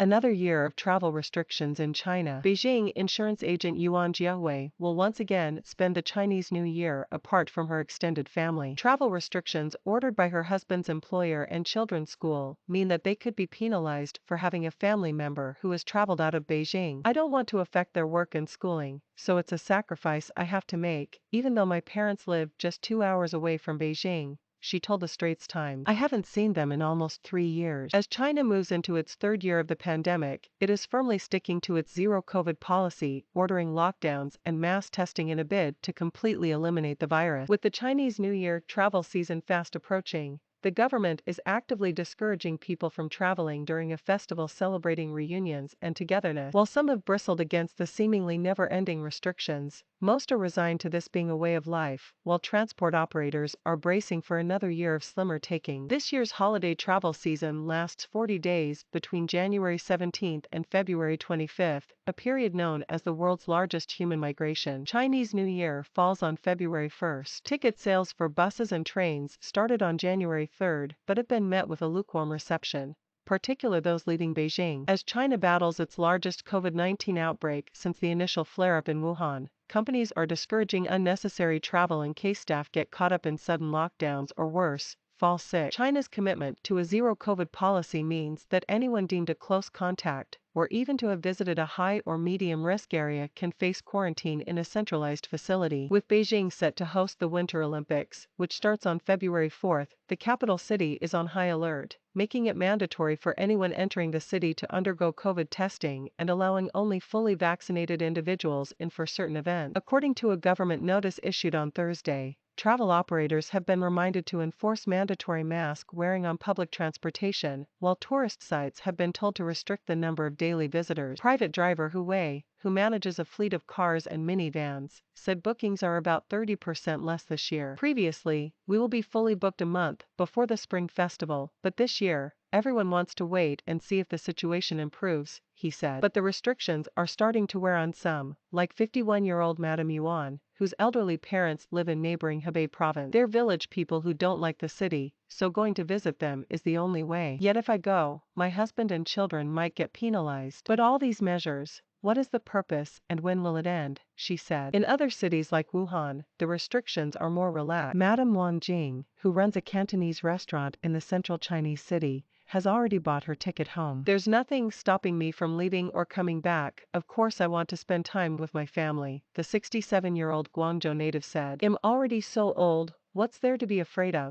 Another year of travel restrictions in China. Beijing insurance agent Yuan Jiahui will once again spend the Chinese New Year apart from her extended family. Travel restrictions ordered by her husband's employer and children's school mean that they could be penalized for having a family member who has traveled out of Beijing. I don't want to affect their work and schooling, so it's a sacrifice I have to make, even though my parents live just 2 hours away from Beijing, she told the Straits Times. I haven't seen them in almost 3 years. As China moves into its third year of the pandemic, it is firmly sticking to its zero-COVID policy, ordering lockdowns and mass testing in a bid to completely eliminate the virus. With the Chinese New Year travel season fast approaching, the government is actively discouraging people from traveling during a festival celebrating reunions and togetherness. While some have bristled against the seemingly never-ending restrictions, most are resigned to this being a way of life, while transport operators are bracing for another year of slimmer takings. This year's holiday travel season lasts 40 days between January 17th and February 25th, a period known as the world's largest human migration. Chinese New Year falls on February 1st. Ticket sales for buses and trains started on January 3rd, but have been met with a lukewarm reception, particularly those leaving Beijing. As China battles its largest COVID-19 outbreak since the initial flare-up in Wuhan, companies are discouraging unnecessary travel in case staff get caught up in sudden lockdowns or worse, fall sick. China's commitment to a zero-COVID policy means that anyone deemed a close contact, or even to have visited a high or medium risk area, can face quarantine in a centralized facility. With Beijing set to host the Winter Olympics, which starts on February 4th, the capital city is on high alert, making it mandatory for anyone entering the city to undergo COVID testing and allowing only fully vaccinated individuals in for certain events. According to a government notice issued on Thursday, travel operators have been reminded to enforce mandatory mask wearing on public transportation, while tourist sites have been told to restrict the number of daily visitors. Private driver Hu, who manages a fleet of cars and minivans, said bookings are about 30% less this year. Previously, we will be fully booked a month before the Spring Festival, but this year, everyone wants to wait and see if the situation improves, he said. But the restrictions are starting to wear on some, like 51-year-old Madame Yuan, whose elderly parents live in neighboring Hebei province. They're village people who don't like the city, so going to visit them is the only way. Yet if I go, my husband and children might get penalized. But all these measures, what is the purpose and when will it end, she said. In other cities like Wuhan, the restrictions are more relaxed. Madame Wang Jing, who runs a Cantonese restaurant in the central Chinese city, has already bought her ticket home. There's nothing stopping me from leaving or coming back. Of course I want to spend time with my family, the 67-year-old Guangzhou native said. I'm already so old, what's there to be afraid of?